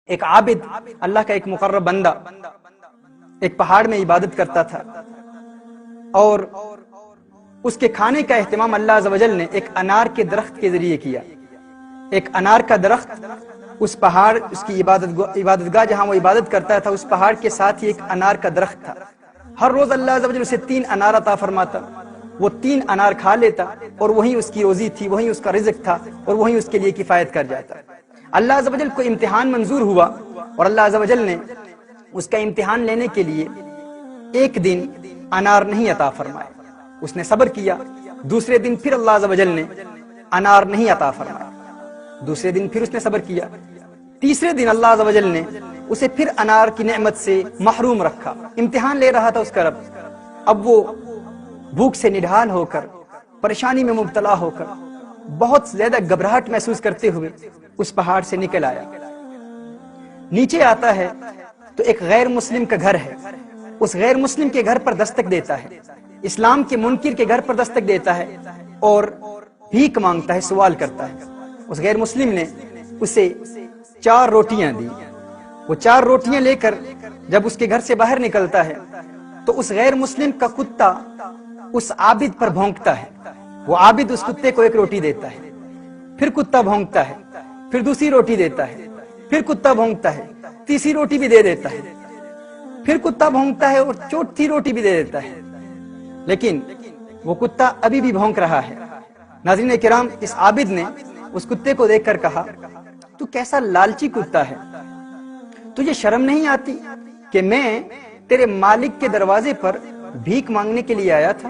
ایک عابد، اللہ کا ایک مقرب بندہ ایک پہاڑ میں عبادت کرتا تھا، اور اس کے کھانے کا اہتمام اللہ عز و جل نے ایک انار کے درخت کے ذریعے کیا۔ ایک انار کا درخت اس پہاڑ، اس کی عبادت گاہ جہاں وہ عبادت کرتا تھا، اس پہاڑ کے ساتھ ہی ایک انار کا درخت تھا۔ ہر روز اللہ عز و جل اسے 3 انار عطا فرماتا، وہ 3 انار کھا لیتا، اور وہیں اس کی روزی تھی، وہیں اس کا رزق تھا، اور وہیں اس کے لیے کفایت کر جاتا۔ اللہ عز و جل کو امتحان منظور ہوا، اور اللہ عز و جل نے اس کا امتحان لینے کے لیے ایک دن انار نہیں عطا فرمائے۔ اس نے صبر کیا، دوسرے دن پھر اللہ عز و جل نے انار نہیں عطا فرمایا، دوسرے دن پھر اس نے صبر کیا، تیسرے دن اللہ عز و جل نے اسے پھر انار کی نعمت سے محروم رکھا۔ امتحان لے رہا تھا اس کا رب۔ اب وہ بھوک سے نڈھال ہو کر، پریشانی میں مبتلا ہو کر، بہت زیادہ گھبراہٹ محسوس کرتے ہوئے اس پہاڑ سے نکل آیا۔ نیچے آتا ہے تو ایک غیر مسلم کا گھر ہے، اس غیر مسلم کے گھر پر دستک دیتا ہے، اسلام کے منکر کے گھر پر دستک دیتا ہے، اور بھیک مانگتا ہے، سوال کرتا ہے۔ اس غیر مسلم نے اسے 4 روٹیاں دی۔ وہ 4 روٹیاں لے کر جب اس کے گھر سے باہر نکلتا ہے تو اس غیر مسلم کا کتا اس عابد پر بھونکتا ہے۔ وہ عابد اس کتے کو 1 روٹی دیتا ہے، پھر کتا بھونکتا ہے، پھر دوسری روٹی دیتا ہے، پھر کتا بھونکتا ہے، تیسری روٹی بھی دے دیتا ہے، پھر کتا بھونکتا ہے اور چوتھی روٹی بھی دے دیتا ہے، لیکن وہ کتا ابھی بھی بھونک رہا ہے۔ ناظرین کرام، اس عابد نے اس کتے کو دیکھ کر کہا، تو کیسا لالچی کتا ہے، تجھے شرم نہیں آتی کہ میں تیرے مالک کے دروازے پر بھیک مانگنے کے لیے آیا تھا،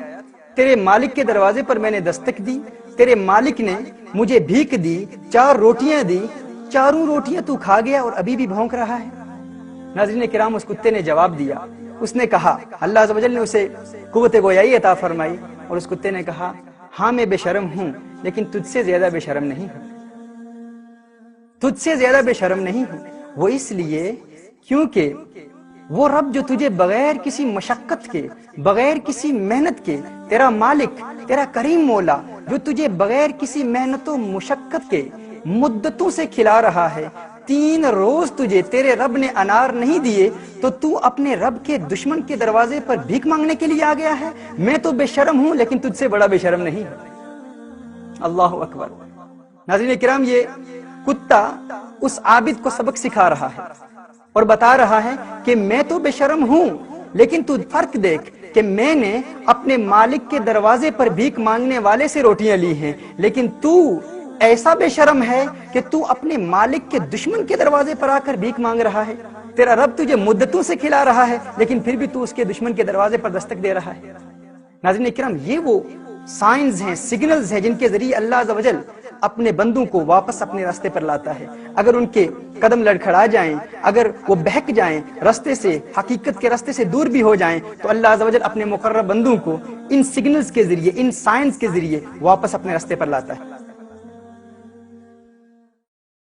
تیرے مالک کے دروازے پر میں نے دستک دی، تیرے مالک نے مجھے بھیک دی، 4 روٹیاں دی، چاروں روٹیاں تو کھا گیا اور ابھی بھی بھونک رہا ہے۔ ناظرین کرام، اس کتے نے جواب دیا، اس نے کہا، اللہ عز و جل نے اسے قوت گویائی عطا فرمائی، اور اس کتے نے کہا، ہاں میں بے شرم ہوں، لیکن تجھ سے زیادہ بے شرم نہیں ہوں، تجھ سے زیادہ بے شرم نہیں ہوں۔ وہ اس لیے کیونکہ وہ رب جو تجھے بغیر کسی مشقت کے، بغیر کسی محنت کے، تیرا مالک، تیرا کریم مولا جو تجھے بغیر کسی محنت و مشقت کے مدتوں سے کھلا رہا ہے، 3 روز تجھے تیرے رب نے انار نہیں دیے تو تو اپنے رب کے دشمن کے دروازے پر بھیک مانگنے کے لیے آ گیا ہے۔ میں تو بے شرم ہوں، لیکن تجھ سے بڑا بے شرم نہیں ہوں۔ اللہ اکبر۔ ناظرین کرام، یہ کتا اس عابد کو سبق سکھا رہا ہے اور بتا رہا ہے کہ میں تو بے شرم ہوں، لیکن تو فرق دیکھ کہ میں نے اپنے مالک کے دروازے پر بھیک مانگنے والے سے روٹیاں لی ہیں، لیکن تو ایسا بے شرم ہے کہ تو اپنے مالک کے دشمن کے دروازے پر آ کر بھیک مانگ رہا ہے۔ تیرا رب تجھے مدتوں سے کھلا رہا ہے، لیکن پھر بھی تو اس کے دشمن کے دروازے پر دستک دے رہا ہے۔ ناظرین کرام، یہ وہ سائنز ہیں، سگنلز ہیں جن کے ذریعے اللہ عز و جل اپنے بندوں کو واپس اپنے راستے پر لاتا ہے۔ اگر ان کے قدم لڑکھڑا جائیں، اگر وہ بہک جائیں، راستے سے، حقیقت کے راستے سے دور بھی ہو جائیں، تو اللہ عز و جل اپنے مقرب بندوں کو ان سگنلز کے ذریعے، ان سائنز کے ذریعے واپس اپنے راستے پر لاتا ہے۔